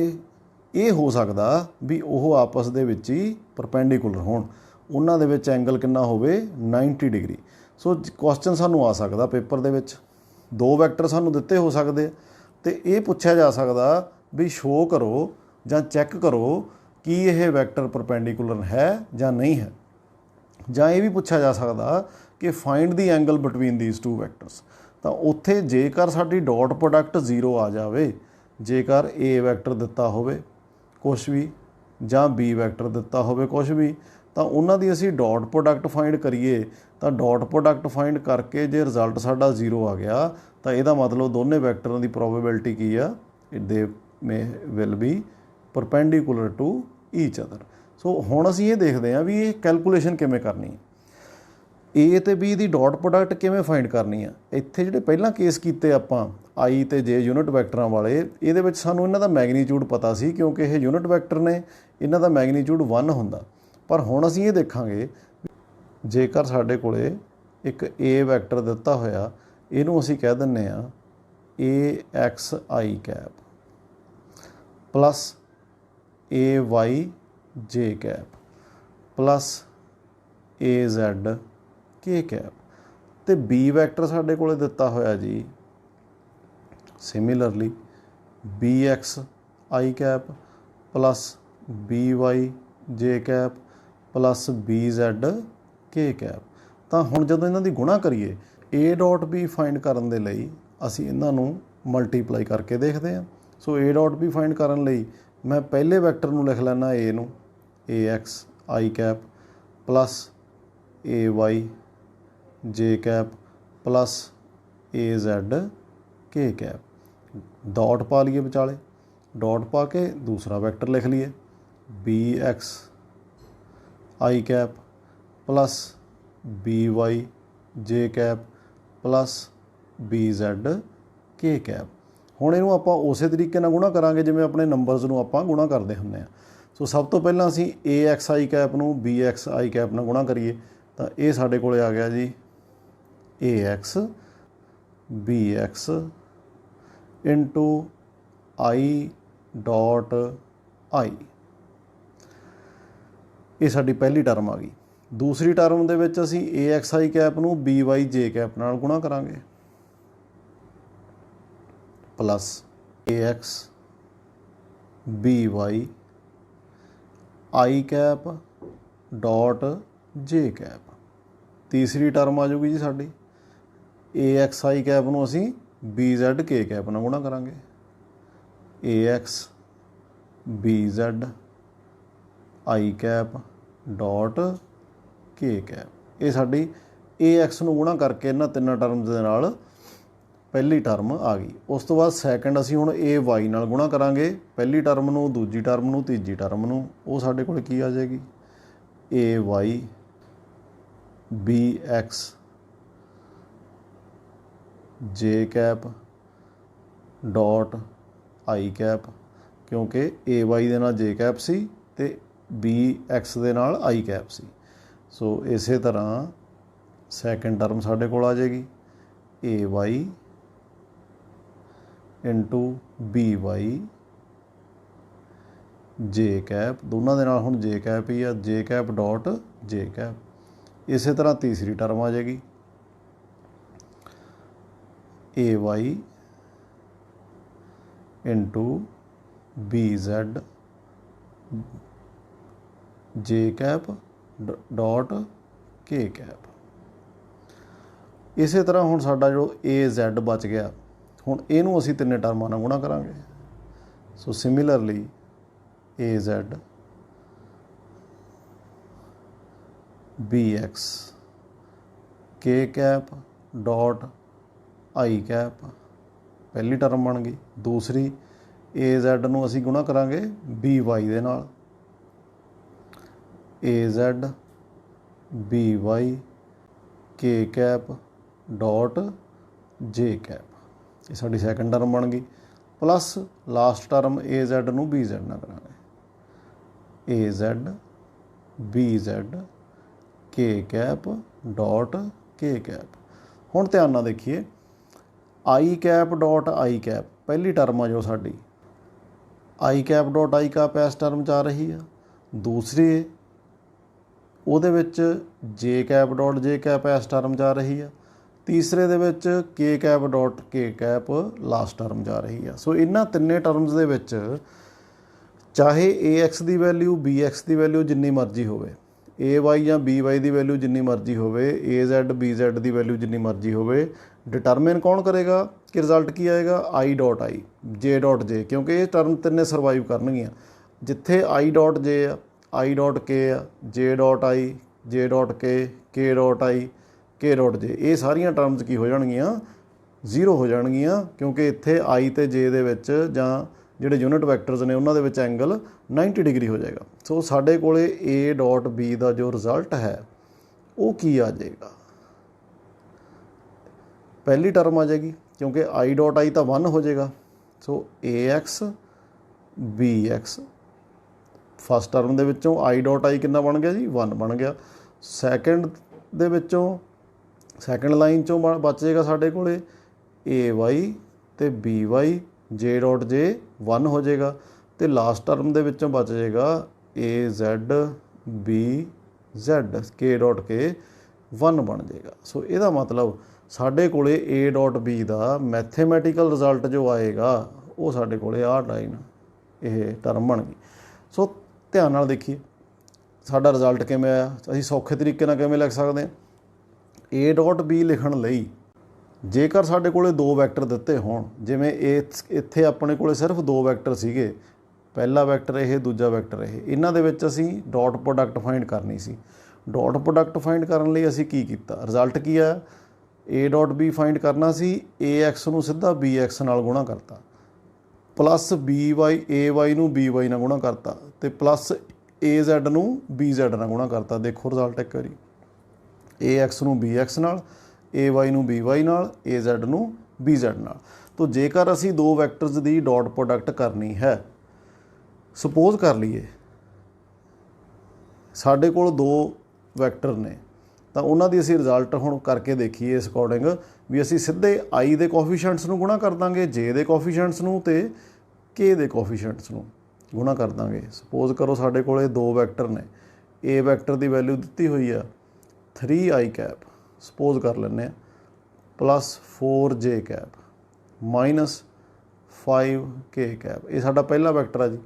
S1: ये हो सकदा भी ਉਹ आपस ਦੇ ਵਿੱਚ ਹੀ ਪਰਪੈਂਡੀਕੂਲਰ ਹੋਣ, ਉਹਨਾਂ ਦੇ ਵਿੱਚ ਐਂਗਲ ਕਿੰਨਾ ਹੋਵੇ 90 डिग्री। ਸੋ ਕੁਐਸਚਨ ਸਾਨੂੰ ਆ ਸਕਦਾ ਪੇਪਰ ਦੇ ਵਿੱਚ, ਦੋ ਵੈਕਟਰ ਸਾਨੂੰ ਦਿੱਤੇ ਹੋ ਸਕਦੇ ਤੇ ਇਹ ਪੁੱਛਿਆ ਜਾ ਸਕਦਾ ਵੀ ਸ਼ੋ ਕਰੋ ਜਾਂ ਚੈੱਕ ਕਰੋ ਕਿ ਇਹ ਵੈਕਟਰ ਪਰਪੈਂਡੀਕੂਲਰ ਹੈ ਜਾਂ ਨਹੀਂ ਹੈ, ਜਾਂ ਇਹ ਵੀ ਪੁੱਛਿਆ ਜਾ ਸਕਦਾ ਕਿ find the angle between these two vectors. ਤਾਂ ਉੱਥੇ ਜੇਕਰ ਸਾਡੀ ਡਾਟ ਪ੍ਰੋਡਕਟ 0 ਆ ਜਾਵੇ, ਜੇਕਰ ਏ ਵੈਕਟਰ ਦਿੱਤਾ ਹੋਵੇ ਕੁਛ ਵੀ ਜਾਂ ਬੀ ਵੈਕਟਰ ਦਿੱਤਾ ਹੋਵੇ ਕੁਛ ਵੀ, ਤਾਂ ਉਹਨਾਂ ਦੀ ਅਸੀਂ ਡਾਟ ਪ੍ਰੋਡਕਟ ਫਾਈਂਡ ਕਰੀਏ ਤਾਂ ਡਾਟ ਪ੍ਰੋਡਕਟ ਫਾਈਂਡ ਕਰਕੇ ਜੇ ਰਿਜ਼ਲਟ ਸਾਡਾ 0 ਆ ਗਿਆ ਤਾਂ ਇਹਦਾ ਮਤਲਬ ਦੋਨੇ ਵੈਕਟਰਾਂ ਦੀ ਪ੍ਰੋਬੇਬਿਲਿਟੀ ਕੀ ਆ, they may will be perpendicular to each other. So ਹੁਣ ਅਸੀਂ ਇਹ ਦੇਖਦੇ ਹਾਂ ਵੀ ਇਹ ਕੈਲਕੂਲੇਸ਼ਨ ਕਿਵੇਂ ਕਰਨੀ ਹੈ, ਏ ਤੇ ਬੀ ਦੀ ਡਾਟ ਪ੍ਰੋਡਕਟ ਕਿਵੇਂ ਫਾਈਂਡ ਕਰਨੀ ਆ। ਇੱਥੇ ਜਿਹੜੇ ਪਹਿਲਾਂ ਕੇਸ ਕੀਤੇ ਆਪਾਂ आई ਤੇ ਜੇ ਯੂਨਿਟ ਵੈਕਟਰਾਂ ਵਾਲੇ, ਇਹਦੇ ਵਿੱਚ ਸਾਨੂੰ ਇਹਨਾਂ ਦਾ ਮੈਗਨੀਟਿਊਡ ਪਤਾ ਸੀ ਕਿਉਂਕਿ ਇਹ ਯੂਨਿਟ ਵੈਕਟਰ ਨੇ, ਇਹਨਾਂ ਦਾ ਮੈਗਨੀਟਿਊਡ 1 ਹੁੰਦਾ। ਪਰ ਹੁਣ ਅਸੀਂ ਇਹ ਦੇਖਾਂਗੇ ਜੇਕਰ ਸਾਡੇ ਕੋਲੇ ਇੱਕ ਏ ਵੈਕਟਰ ਦਿੱਤਾ ਹੋਇਆ, ਇਹਨੂੰ ਅਸੀਂ ਕਹਿ ਦਿੰਦੇ ਹਾਂ A X I cap plus A Y J cap plus AZ K cap. तो B वैक्टर साडे कोले दिता होया जी similarly BX I cap plus BY J cap plus BZ K cap. तो हुण जदों इन्हां दी गुणा करिए A डॉट B फाइंड करन दे लई असीं इन्हां नूं मल्टीप्लाई करके देखते हैं। So A dot B find करन लई मैं पहले वैक्टर नूं लिख लैना A नूं AX I cap plus AY J cap plus AZ K cap. Dot पा लीए विचाले, डॉट पा के दूसरा वैक्टर लिख लीए BX I cap plus BY J cap plus BZ K cap. हुण इहनूं आपां उसे तरीके नाल गुणा करांगे जिवें अपने नंबरस नूं आपां गुणा करदे हुंदे आ। सो सब तो पहलां असीं AX I कैप नूं BX I कैप नाल गुणा करिए तां इह साडे कोले आ गया जी AX BX into I dot I। ये साडी पहली टर्म आ गई। दूसरी टर्म दे विच असीं AX I कैप नूं BY J कैप नाल गुणा करांगे plus AX BY I cap dot J cap. तीसरी टर्म आ जाऊगी जी साडी AX I कैप नूं असीं BZ K कैप नाल गुणा करांगे AX BZ I cap dot K cap. ये साडी AX नूं गुणा करके इन्हां तिन्नां टर्म्स दे नाल पहली टर्म आ गई। उस तो बाद सैकेंड असीं हुण AY नाल गुणा करांगे पहली टर्म नूं, दूजी टर्म नूं, तीजी टर्म नूं। वो साडे कोल की आ जाएगी AY BX J cap dot I cap, क्योंकि AY दे नाल J कैप सी ते BX दे नाल I कैप सी। सो इसे तरह सैकेंड टर्म साडे कोल आ जाएगी AY into BY J cap, दोनों दे नाल हुण J कैप ही आ J cap dot J cap. इसे तरह तीसरी टर्म आ जाएगी AY into BZ J cap dot K cap. इसे तरह हुण साडा जो AZ बच गया, हुण इहनूं असीं तिन्ने टर्मां नाल गुणा करांगे। So similarly AZ BX K cap dot I cap पहली टर्म बन गई। दूसरी AZ नूं असीं गुणा करांगे BY दे नाल AZ BY K cap dot J cap. ये साडी सैकेंड टर्म बन गई। प्लस लास्ट टर्म AZ नूं BZ नाल करांगे AZ BZ K cap dot K cap. हुण ध्यान नाल देखिए I cap dot I cap पहली टर्म आ जो साडी I cap dot I cap इस टर्म 'च आ रही है। दूसरी ਉਹਦੇ ਵਿੱਚ J cap dot J cap इस टर्म 'ਚ आ रही है। तीसरे ਦੇ ਵਿੱਚ K cap dot K cap last term 'ਚ आ रही है। सो इन्हां ਤਿੰਨੇ ਟਰਮਸ ਦੇ ਵਿੱਚ ਚਾਹੇ AX ਦੀ ਵੈਲਿਊ BX ਦੀ ਵੈਲਿਊ ਜਿੰਨੀ ਮਰਜ਼ੀ ਹੋਵੇ, AY ਜਾਂ BY ਦੀ ਵੈਲਿਊ ਜਿੰਨੀ ਮਰਜ਼ੀ ਹੋਵੇ, AZ BZ ਦੀ ਵੈਲਿਊ ਜਿੰਨੀ ਮਰਜ਼ੀ ਹੋਵੇ, डिटरमिन कौन करेगा कि रिजल्ट की आएगा I dot I J dot J, क्योंकि ये टर्म तिन्ने सर्वाइव करनगियां। जिथे I डॉट J आ, I डॉट K आ, J dot I J dot K dot I K dot J, ये सारियां टर्म्स की हो जाणगियां जीरो हो जाणगियां, क्योंकि इत्थे I ते J दे विच जां जिहड़े यूनिट वैक्टर्स ने उन्हां दे विच एंगल 90 डिग्री हो जाएगा। सो साडे कोले A डॉट B दा जो रिजल्ट है वो की आ जाएगा, पहली टर्म आ जाएगी, क्योंकि I डॉट I तो 1 हो जाएगा। सो AX BX फस्ट टर्म दे विचों I डॉट I कितना बन गया जी 1 बन गया। सैकेंड दे विचों सैकेंड लाइन चों बच जाएगा साडे कोले AY ते BY J डॉट J 1 हो जाएगा। तो लास्ट टर्म दे विचों बच जाएगा AZ B Z K dot K 1 बन जाएगा। सो ਇਹਦਾ मतलब ਸਾਡੇ ਕੋਲੇ A ਡਾਟ B ਦਾ ਮੈਥੇਮੈਟੀਕਲ ਰਿਜ਼ਲਟ ਜੋ ਆਏਗਾ ਉਹ ਸਾਡੇ ਕੋਲੇ ਆਹ ਲਾਈਨ ਇਹ ਟਰਮ ਬਣ ਗਈ। ਸੋ ਧਿਆਨ ਨਾਲ ਦੇਖੀਏ ਸਾਡਾ ਰਿਜ਼ਲਟ ਕਿਵੇਂ ਆਇਆ। ਅਸੀਂ ਸੌਖੇ ਤਰੀਕੇ ਨਾਲ ਕਿਵੇਂ ਲਿਖ ਸਕਦੇ ਹਾਂ। A ਡਾਟ B ਲਿਖਣ ਲਈ ਜੇਕਰ ਸਾਡੇ ਕੋਲੇ ਦੋ ਵੈਕਟਰ ਦਿੱਤੇ ਹੋਣ, ਜਿਵੇਂ ਇੱਥੇ ਆਪਣੇ ਕੋਲੇ ਸਿਰਫ ਦੋ ਵੈਕਟਰ ਸੀਗੇ, ਪਹਿਲਾ ਵੈਕਟਰ ਇਹ, ਦੂਜਾ ਵੈਕਟਰ ਇਹ, ਇਹਨਾਂ ਦੇ ਵਿੱਚ ਅਸੀਂ ਡਾਟ ਪ੍ਰੋਡਕਟ ਫਾਈਂਡ ਕਰਨੀ ਸੀ। ਡਾਟ ਪ੍ਰੋਡਕਟ ਫਾਈਂਡ ਕਰਨ ਲਈ ਅਸੀਂ ਕੀ ਕੀਤਾ, ਰਿਜ਼ਲਟ ਕੀ ਆਇਆ, A ਡਾਟ B ਫਾਈਂਡ ਕਰਨਾ ਸੀ, AX ਨੂੰ ਸਿੱਧਾ BX ਨਾਲ ਗੁਣਾ ਕਰਤਾ, ਪਲੱਸ BY AY ਨੂੰ BY ਨਾਲ ਗੁਣਾ ਕਰਤਾ, ਅਤੇ ਪਲੱਸ AZ ਨੂੰ BZ ਨਾਲ ਗੁਣਾ ਕਰਤਾ। ਦੇਖੋ ਰਿਜ਼ਲਟ ਇੱਕ ਵਾਰੀ, AX ਨੂੰ BX ਨਾਲ, AY ਨੂੰ BY ਨਾਲ, AZ ਨੂੰ BZ ਨਾਲ। ਤਾਂ ਜੇਕਰ ਅਸੀਂ ਦੋ ਵੈਕਟਰਸ ਦੀ ਡਾਟ ਪ੍ਰੋਡਕਟ ਕਰਨੀ ਹੈ, ਸਪੋਜ਼ ਕਰ ਲਈਏ ਸਾਡੇ ਕੋਲ ਦੋ ਵੈਕਟਰ ਨੇ, ਤਾਂ ਉਹਨਾਂ ਦੀ ਅਸੀਂ ਰਿਜ਼ਲਟ ਹੁਣ ਕਰਕੇ ਦੇਖੀਏ ਇਸ ਅਕੋਰਡਿੰਗ ਵੀ ਅਸੀਂ ਸਿੱਧੇ I ਦੇ ਕੋਫੀਸ਼ੀਐਂਟਸ ਨੂੰ ਗੁਣਾ ਕਰ ਦਾਂਗੇ, J ਦੇ ਕੋਫੀਸ਼ੀਐਂਟਸ ਨੂੰ ਅਤੇ K ਦੇ ਕੋਫੀਸ਼ੀਐਂਟਸ ਨੂੰ ਗੁਣਾ ਕਰ ਦਾਂਗੇ। ਸਪੋਜ਼ ਕਰੋ ਸਾਡੇ ਕੋਲ ਦੋ ਵੈਕਟਰ ਨੇ, A ਵੈਕਟਰ ਦੀ ਵੈਲਿਊ ਦਿੱਤੀ ਹੋਈ ਆ 3I ਕੈਪ, ਸਪੋਜ਼ ਕਰ ਲੈਂਦੇ ਹਾਂ, plus 4J cap minus 5K cap. ਇਹ ਸਾਡਾ ਪਹਿਲਾ ਵੈਕਟਰ ਆ ਜੀ।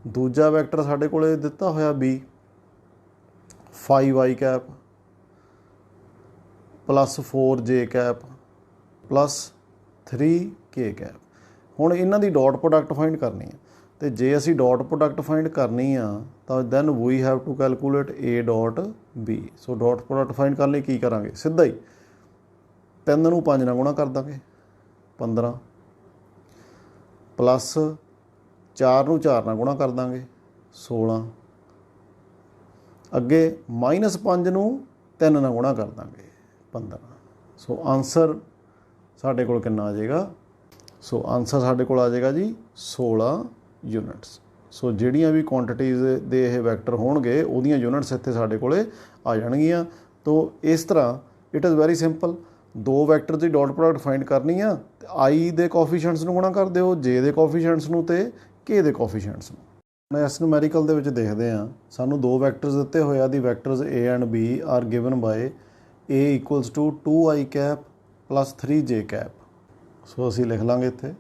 S1: ਦੂਜਾ ਵੈਕਟਰ ਸਾਡੇ ਕੋਲ ਦਿੱਤਾ ਹੋਇਆ B 5I cap plus 4J cap plus 3K cap. ਹੁਣ ਇਹਨਾਂ ਦੀ ਡਾਟ ਪ੍ਰੋਡਕਟ ਫਾਈਂਡ ਕਰਨੀ ਹੈ, ਅਤੇ ਜੇ ਅਸੀਂ ਡਾਟ ਪ੍ਰੋਡਕਟ ਫਾਈਂਡ ਕਰਨੀ ਆ ਤਾਂ then we have to calculate A dot B। So dot product find ਕਰਨ ਲਈ ਕੀ ਕਰਾਂਗੇ, ਸਿੱਧਾ ਹੀ 3 ਨੂੰ 5 ਨਾਲ ਗੁਣਾ ਕਰ ਦਾਂਗੇ 15, ਪਲੱਸ 4 ਨੂੰ 4 ਨਾਲ ਗੁਣਾ ਕਰ ਦਾਂਗੇ 16, ਅੱਗੇ ਮਾਈਨਸ 5 ਨੂੰ 3 ਨਾਲ ਗੁਣਾ ਕਰ ਦਾਂਗੇ 15। ਸੋ ਆਨਸਰ ਸਾਡੇ ਕੋਲ ਕਿੰਨਾ ਆ ਜਾਏਗਾ, ਸੋ ਆਨਸਰ ਸਾਡੇ ਕੋਲ ਆ ਜਾਏਗਾ ਜੀ 16 ਯੂਨਿਟਸ। ਸੋ ਜਿਹੜੀਆਂ ਵੀ ਕੁਆਂਟੀਟੀਜ਼ ਦੇ ਇਹ ਵੈਕਟਰ ਹੋਣਗੇ ਉਹਦੀਆਂ ਯੂਨਿਟਸ ਇੱਥੇ ਸਾਡੇ ਕੋਲ ਆ ਜਾਣਗੀਆਂ। ਤੋ ਇਸ ਤਰ੍ਹਾਂ ਇਟ ਇਜ਼ ਵੈਰੀ ਸਿੰਪਲ। ਦੋ ਵੈਕਟਰ ਦੀ ਡਾਟ ਪ੍ਰੋਡਕਟ ਫਾਈਂਡ ਕਰਨੀ ਆ, ਤੇ I ਦੇ ਕੋਫੀਸ਼ੀਐਂਟਸ ਨੂੰ ਗੁਣਾ ਕਰ ਦਿਓ, J ਦੇ ਕੋਫੀਸ਼ੀਐਂਟਸ ਨੂੰ ਅਤੇ K ਦੇ ਕੋਫੀਸ਼ੀਐਂਟਸ ਨੂੰ। ਹੁਣ ਇਸ ਨੂਮੈਰੀਕਲ ਦੇ ਵਿੱਚ ਦੇਖਦੇ ਹਾਂ, ਸਾਨੂੰ ਦੋ ਵੈਕਟਰਸ ਦਿੱਤੇ ਹੋਏ ਆ, the vectors A and B are given by A equals to 2I cap plus 3J cap. So ਅਸੀਂ ਲਿਖ ਲਾਂਗੇ ਇੱਥੇ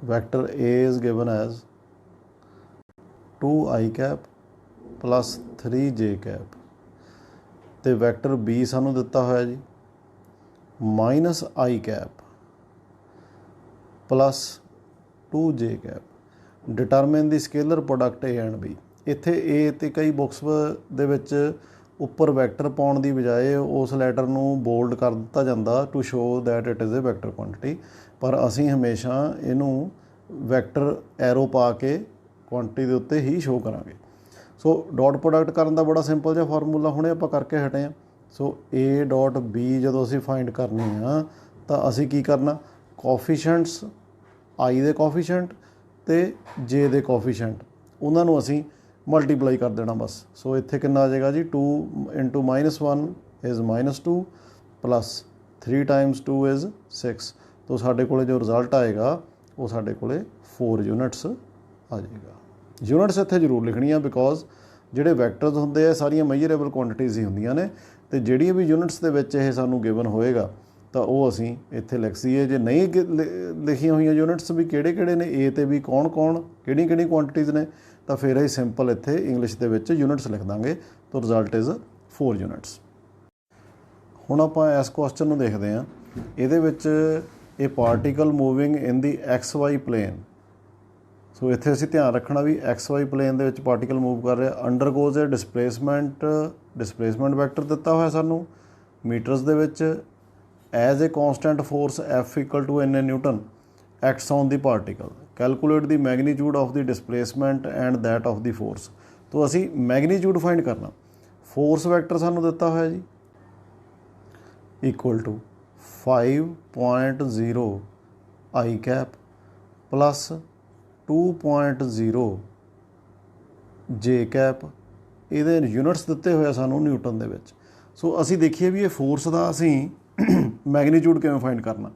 S1: vector A is given as 2I cap plus 3J cap, ਅਤੇ ਵੈਕਟਰ B ਸਾਨੂੰ ਦਿੱਤਾ ਹੋਇਆ ਜੀ minus I cap plus 2J cap। Determine the scalar product A and B। ਇੱਥੇ A ਅਤੇ ਕਈ ਬੁੱਕਸ ਦੇ ਵਿੱਚ ਉੱਪਰ ਵੈਕਟਰ ਪਾਉਣ ਦੀ ਬਜਾਏ ਉਸ ਲੈਟਰ ਨੂੰ ਬੋਲਡ ਕਰ ਦਿੱਤਾ ਜਾਂਦਾ to show that it is a vector quantity, ਪਰ ਅਸੀਂ ਹਮੇਸ਼ਾ ਇਹਨੂੰ ਵੈਕਟਰ ਐਰੋ ਪਾ ਕੇ ਕੁਆਂਟਿਟੀ ਦੇ ਉੱਤੇ ਹੀ ਸ਼ੋਅ ਕਰਾਂਗੇ। ਸੋ ਡਾਟ ਪ੍ਰੋਡਕਟ ਕਰਨ ਦਾ ਬੜਾ ਸਿੰਪਲ ਜਿਹਾ ਫਾਰਮੂਲਾ ਹੁਣੇ ਆਪਾਂ ਕਰਕੇ ਹਟੇ ਹਾਂ। ਸੋ A ਡਾਟ B ਜਦੋਂ ਅਸੀਂ ਫਾਈਂਡ ਕਰਨੀ ਆ ਤਾਂ ਅਸੀਂ ਕੀ ਕਰਨਾ, ਕੋਫੀਸ਼ੀਐਂਟਸ I ਦੇ ਕੋਫੀਸ਼ੀਐਂਟ ਅਤੇ J ਦੇ ਕੋਫੀਸ਼ੀਐਂਟ ਉਹਨਾਂ ਨੂੰ ਅਸੀਂ ਮਲਟੀਪਲਾਈ ਕਰ ਦੇਣਾ ਬਸ। ਸੋ ਇੱਥੇ ਕਿੰਨਾ ਆ ਜਾਏਗਾ ਜੀ 2 into -1 is -2 plus 3 times 2 is 6। ਤੋ ਸਾਡੇ ਕੋਲ ਜੋ ਰਿਜ਼ਲਟ ਆਏਗਾ ਉਹ ਸਾਡੇ ਕੋਲ 4 ਯੂਨਿਟਸ ਆ ਜਾਏਗਾ। ਯੂਨਿਟਸ ਇੱਥੇ ਜ਼ਰੂਰ ਲਿਖਣੀਆਂ, ਬਿਕੋਜ਼ ਜਿਹੜੇ ਵੈਕਟਰਸ ਹੁੰਦੇ ਆ ਸਾਰੀਆਂ ਮੈਜਰੇਬਲ ਕੁਆਂਟੀਟੀਜ਼ ਹੀ ਹੁੰਦੀਆਂ ਨੇ, ਅਤੇ ਜਿਹੜੀਆਂ ਵੀ ਯੂਨਿਟਸ ਦੇ ਵਿੱਚ ਇਹ ਸਾਨੂੰ ਗਿਵਨ ਹੋਏਗਾ ਤਾਂ ਉਹ ਅਸੀਂ ਇੱਥੇ ਲਿਖ ਦਈਏ। ਜੇ ਨਹੀਂ ਲਿਖੀਆਂ ਹੋਈਆਂ ਯੂਨਿਟਸ ਵੀ ਕਿਹੜੇ ਕਿਹੜੇ ਨੇ, A ਤੇ ਵੀ ਕੌਣ ਕੌਣ ਕਿਹੜੀਆਂ ਕਿਹੜੀਆਂ ਕੁਆਂਟੀਟੀਜ਼ ਨੇ, ਤਾਂ ਫਿਰ ਅਸੀਂ ਸਿੰਪਲ ਇੱਥੇ ਇੰਗਲਿਸ਼ ਦੇ ਵਿੱਚ ਯੂਨਿਟਸ ਲਿਖ ਦਾਂਗੇ। ਤਾਂ ਰਿਜ਼ਲਟ ਇਜ਼ 4 ਯੂਨਿਟਸ। ਹੁਣ ਆਪਾਂ ਇਸ ਕੁਐਸਚਨ ਨੂੰ ਦੇਖਦੇ ਹਾਂ। ਇਹਦੇ ਵਿੱਚ ਇਹ ਪਾਰਟੀਕਲ ਮੂਵਿੰਗ ਇਨ ਦੀ XY ਪਲੇਨ। ਸੋ ਇੱਥੇ ਅਸੀਂ ਧਿਆਨ ਰੱਖਣਾ ਵੀ XY ਪਲੇਨ ਦੇ ਵਿੱਚ ਪਾਰਟੀਕਲ ਮੂਵ ਕਰ ਰਿਹਾ, ਅੰਡਰਗੋਜ਼ ਏ ਡਿਸਪਲੇਸਮੈਂਟ ਵੈਕਟਰ ਦਿੱਤਾ ਹੋਇਆ ਸਾਨੂੰ ਮੀਟਰਸ ਦੇ ਵਿੱਚ, as a constant force F equal to NA newton acts on the particle, calculate the magnitude of the displacement and that of the force. ਤੋਂ ਅਸੀਂ ਮੈਗਨੀਟਿਊਡ ਫਾਈਂਡ ਕਰਨਾ। ਫੋਰਸ ਵੈਕਟਰ ਸਾਨੂੰ ਦਿੱਤਾ ਹੋਇਆ ਜੀ equal to 5.0 I cap plus 2.0 J cap। ਇਹਦੇ units ਦਿੱਤੇ ਹੋਏ ਸਾਨੂੰ ਨਿਊਟਨ ਦੇ ਵਿੱਚ। ਸੋ ਅਸੀਂ ਦੇਖੀਏ ਵੀ ਇਹ ਫੋਰਸ ਦਾ ਅਸੀਂ ਮੈਗਨੀਟਿਊਡ ਕਿਵੇਂ ਫਾਈਂਡ ਕਰਨਾ।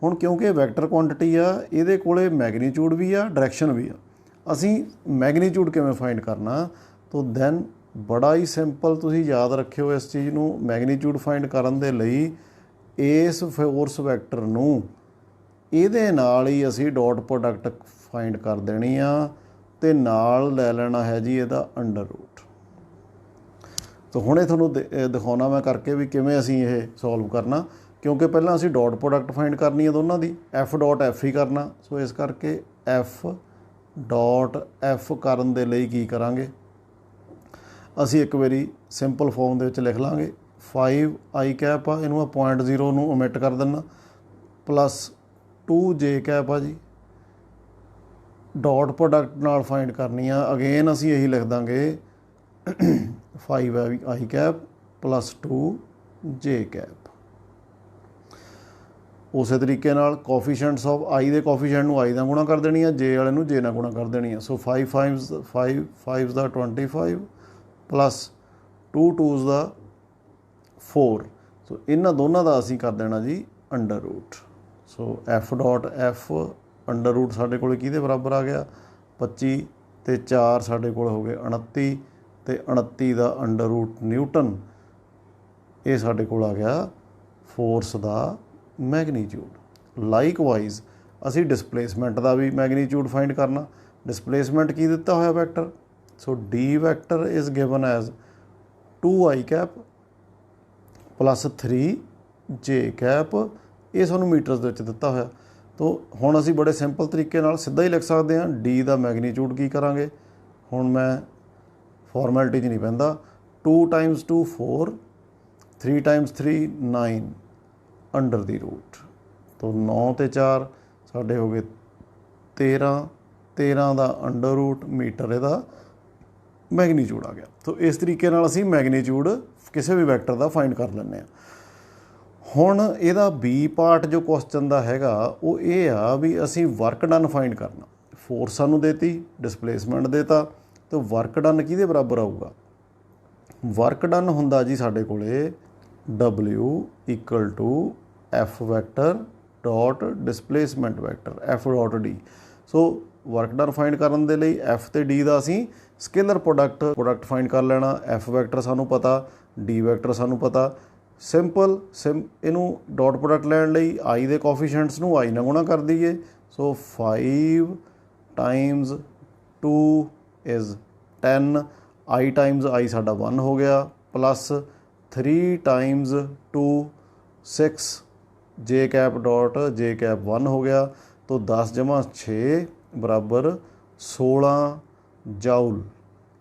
S1: ਹੁਣ ਕਿਉਂਕਿ ਇਹ ਵੈਕਟਰ ਕੁਆਂਟਿਟੀ ਆ, ਇਹਦੇ ਕੋਲੇ ਮੈਗਨੀਟਿਊਡ ਵੀ ਆ, ਡਾਇਰੈਕਸ਼ਨ ਵੀ ਆ। ਅਸੀਂ ਮੈਗਨੀਚਿਊਡ ਕਿਵੇਂ ਫਾइंड करना, तो दैन बड़ा ही सिंपल तुसीं याद रखियो इस चीज़ नूं। मैगनीट्यूड फाइंड करन दे लई इस फोर्स वैक्टर नूं इहदे नाल ही असीं डॉट प्रोडक्ट फाइंड कर देनी आ ते नाल लै लेना है जी इहदा अंडर रूट। तो हुणे तुहानूं दिखाउणा मैं करके भी किवें असीं इह सॉल्व करना, क्योंकि पहलां असीं डॉट प्रोडक्ट फाइंड करनी है दोनों दी, एफ डॉट एफ ही करना। सो इस करके एफ डॉट एफ करन दे लई की करांगे, ਅਸੀਂ ਇੱਕ ਵਾਰੀ ਸਿੰਪਲ ਫਾਰਮ ਦੇ ਵਿੱਚ ਲਿਖ ਲਾਂਗੇ 5 आई कैप आ, ਇਹਨੂੰ 0.0 ਨੂੰ ਓਮਿਟ ਕਰ ਦਿੰਨਾ, ਪਲੱਸ 2 जे कैप ਆ ਜੀ। ਡਾਟ ਪ੍ਰੋਡਕਟ ਨਾਲ ਫਾਈਂਡ ਕਰਨੀ ਆ, ਅਗੇਨ ਅਸੀਂ ਇਹੀ ਲਿਖ ਦਾਂਗੇ 5 आई कैप प्लस 2 जे कैप। ਉਸੇ ਤਰੀਕੇ ਨਾਲ ਕੋਫੀਸ਼ੀਐਂਟਸ ਆਫ ਆਈ ਦੇ ਕੋਫੀਸ਼ੀਐਂਟ ਨੂੰ ਆਈ ਦਾ ਗੁਣਾ ਕਰ ਦੇਣੀ ਆ, ਜੇ ਵਾਲੇ ਨੂੰ ਜੇ ਨਾਲ ਗੁਣਾ ਕਰ ਦੇਣੀ ਆ। ਸੋ 5 ਦਾ 25 प्लस 2 2s ਦਾ 4। सो इन्हां दोनों का असीं कर देना जी under root. So F dot F under root साडे कोल किहदे बराबर आ गया 25 ते 4 साडे कोल हो गए 29 ते 29 का अंडर रूट न्यूटन। ये साडे कोल आ गया फोर्स का मैगनीट्यूड। लाइकवाइज असीं डिसप्लेसमेंट का भी मैगनीट्यूड फाइंड करना। डिसप्लेसमेंट की दिता होया vector, so d vector is given as 2 I cap plus 3 J cap. ये सानू मीटर्स दे विच दिता होया। तो हुण असीं बड़े सिंपल तरीके नाल सीधा ही लिख सकते हैं। डी का मैगनीट्यूड की करांगे, हुण मैं फॉर्मैलिटी च नहीं पैंदा। 2 times 2 4, 3 times 3 9 under the root. तो 9 ते 4 साडे हो गए 13, 13 का अंडर रूट मीटर इहदा मैगनीट्यूड आ गया। तो इस तरीके नाल असीं मैगनीट्यूड किसी भी वैक्टर का फाइंड कर लैंदे आ। हुण इहदा बी पार्ट जो क्वेश्चन का हैगा वो ये आ भी असीं वर्क डन फाइंड करना। फोर्स सानूं देती, डिसप्लेसमेंट देता, तो वर्क डन किहदे बराबर आऊगा। वर्क डन हुंदा जी साडे कोले W equal to F vector dot displacement vector F dot D. So work done find करन दे लई एफ ते डी का असीं स्केलर प्रोडक्ट फाइंड कर लेना। एफ वैक्टर सानू पता, डी वैक्टर सानू पता। सिंपल इनू डॉट प्रोडक्ट लैण लई आई दे कोफिशिएंट्स नू आई नाल गुणा कर दईए। सो 5 times 2 is 10, I times I साडा 1 हो गया, प्लस 3 टाइम्स 2 6 जे कैप डॉट जे कैप 1 हो गया। तो 10 जमा 6 बराबर 16 जाउल।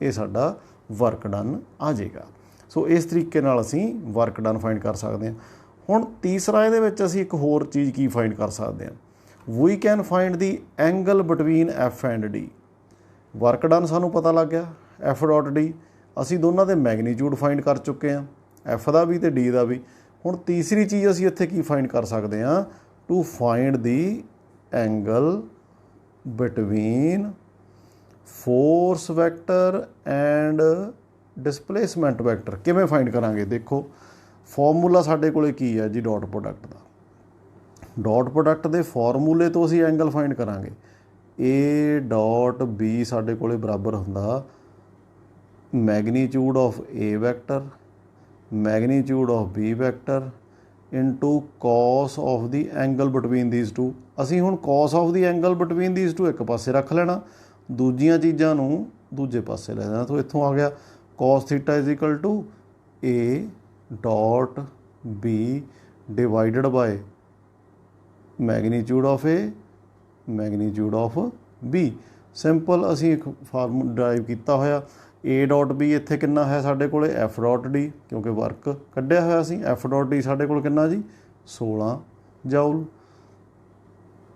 S1: ये साडा वर्क डन आ जाएगा। सो इस तरीके नाल असीं वर्क डन फाइंड कर सकते हैं। हुण तीसरा इहदे विच असीं एक होर चीज़ की फाइंड कर सकते हैं, we can find the angle between f and d. Work done सानूं पता लग गया एफ डॉट डी, असीं दोनों दे मैगनीट्यूड फाइंड कर चुके हैं, एफ का भी तो डी का भी। हुण तीसरी चीज़ असीं इत्थे की फाइंड कर सकते हैं, to find the angle between force vector and displacement vector. किवें फाइंड करांगे, देखो फॉर्मूला साडे कोले की है जी डॉट प्रोडक्ट का। डॉट प्रोडक्ट के फॉर्मूले तो असीं एंगल फाइंड करांगे। ए डॉट बी साडे कोले बराबर हुंदा magnitude of a vector magnitude of b vector into cos of the angle between these two. असीं हुण cos of the angle between these two एक पासे रख लेना, दूजियां चीज़ां नूं दूजे पासे ले जाना। तो इत्थों आ गया cos theta is equal to a dot b divided by magnitude of a magnitude of b. Simple असीं एक फार्मूला ड्राइव किया होया। ए डॉट बी इत्थे कितना है साडे कोले एफ डॉट डी, क्योंकि वर्क कढ़िया होया सी। एफ डॉट डी साडे कोल कितना जी 16 जाउल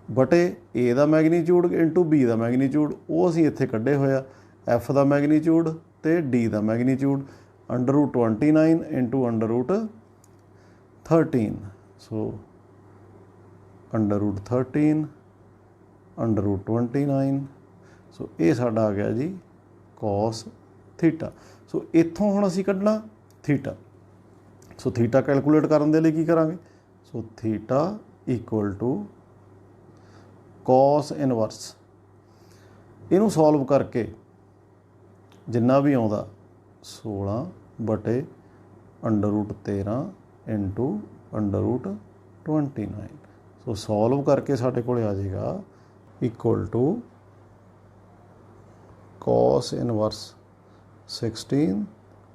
S1: बटे ए का मैगनीट्यूड इंटू बी का मैगनीट्यूड, वो असीं इत्थे कढ़े होया। एफ का मैगनीट्यूड तो डी का magnitude under root 29 into under root 13। So under root 13 under root 29। So ये साडा आ गया जी कॉस थीटा। सो इत्थों हुण असीं कढ़ना थीटा। सो थीटा कैलकुलेट करन दे लई की करांगे, so theta equal to cos inverse ਇਹਨੂੰ ਸੋਲਵ ਕਰਕੇ ਜਿੰਨਾ ਵੀ ਆਉਂਦਾ 16 ਬਟੇ √13 ਇੰਟੂ √29। ਸੋ ਸੋਲਵ ਕਰਕੇ ਸਾਡੇ ਕੋਲ ਆ ਜਾਏਗਾ equal to cos inverse 16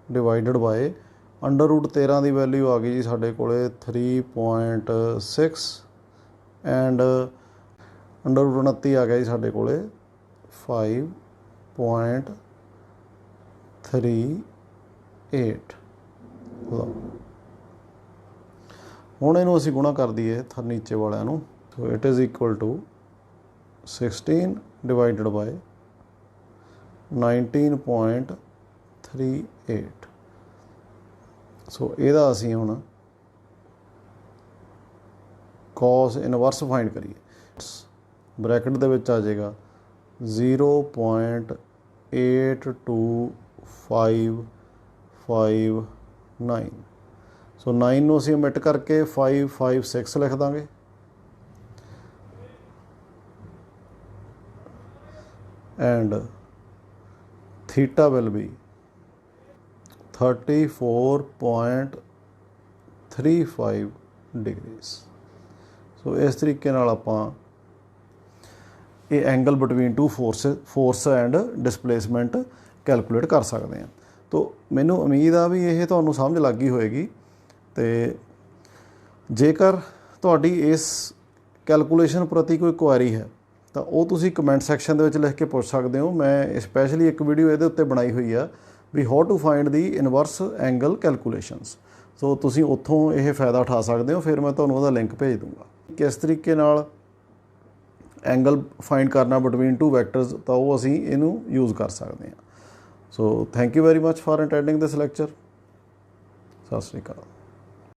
S1: divided by √13 ਦੀ ਵੈਲਿਊ ਆ ਗਈ ਜੀ ਸਾਡੇ ਕੋਲ 3.6 ਐਂਡ √29 ਆ ਗਿਆ ਜੀ ਸਾਡੇ ਕੋਲ 5.38। ਹੁਣ ਇਹਨੂੰ ਅਸੀਂ ਗੁਣਾ ਕਰ ਦਈਏ ਨੀਚੇ ਵਾਲਿਆਂ ਨੂੰ। So it is equal to 16 divided by 19.38। So ਇਹਦਾ ਅਸੀਂ ਹੁਣ cos ਇਨਵਰਸ ਫਾਈਂਡ ਕਰੀਏ। ਬ੍ਰੈਕਟ ਦੇ ਵਿੱਚ ਆ ਜਾਏਗਾ 0.825559। ਸੋ 9 ਨੂੰ ਅਸੀਂ omit ਕਰਕੇ 556 ਲਿਖ ਦਾਂਗੇ and theta will be 34.35 degrees. So ਇਸ ਤਰੀਕੇ ਨਾਲ ਆਪਾਂ ਇਹ angle between two force and displacement calculate ਕਰ ਸਕਦੇ ਹਾਂ। ਤੋ ਮੈਨੂੰ ਉਮੀਦ ਆ ਵੀ ਇਹ ਤੁਹਾਨੂੰ ਸਮਝ ਲੱਗ ਗਈ ਹੋਏਗੀ। ਅਤੇ ਜੇਕਰ ਤੁਹਾਡੀ ਇਸ ਕੈਲਕੂਲੇਸ਼ਨ ਪ੍ਰਤੀ ਕੋਈ ਕੁਐਰੀ ਹੈ ਤਾਂ ਉਹ ਤੁਸੀਂ ਕਮੈਂਟ ਸੈਕਸ਼ਨ ਦੇ ਵਿੱਚ ਲਿਖ ਕੇ ਪੁੱਛ ਸਕਦੇ ਹੋ। ਮੈਂ ਸਪੈਸ਼ਲੀ ਇੱਕ ਵੀਡੀਓ ਇਹਦੇ ਉੱਤੇ ਬਣਾਈ ਹੋਈ ਆ ਵੀ how to find the inverse angle calculations. So ਤੁਸੀਂ ਉੱਥੋਂ ਇਹ ਫਾਇਦਾ ਉਠਾ ਸਕਦੇ ਹੋ। ਫਿਰ ਮੈਂ ਤੁਹਾਨੂੰ ਉਹਦਾ ਲਿੰਕ ਭੇਜ ਦੂੰਗਾ ਕਿਸ ਤਰੀਕੇ ਨਾਲ ਐਂਗਲ ਫਾਈਂਡ ਕਰਨਾ ਬਿਟਵੀਨ ਟੂ ਵੈਕਟਰਸ, ਤਾਂ ਉਹ ਅਸੀਂ ਇਹਨੂੰ ਯੂਜ਼ ਕਰ ਸਕਦੇ ਹਾਂ। So thank you very much for attending this lecture. ਸਤਿ ਸ਼੍ਰੀ ਅਕਾਲ।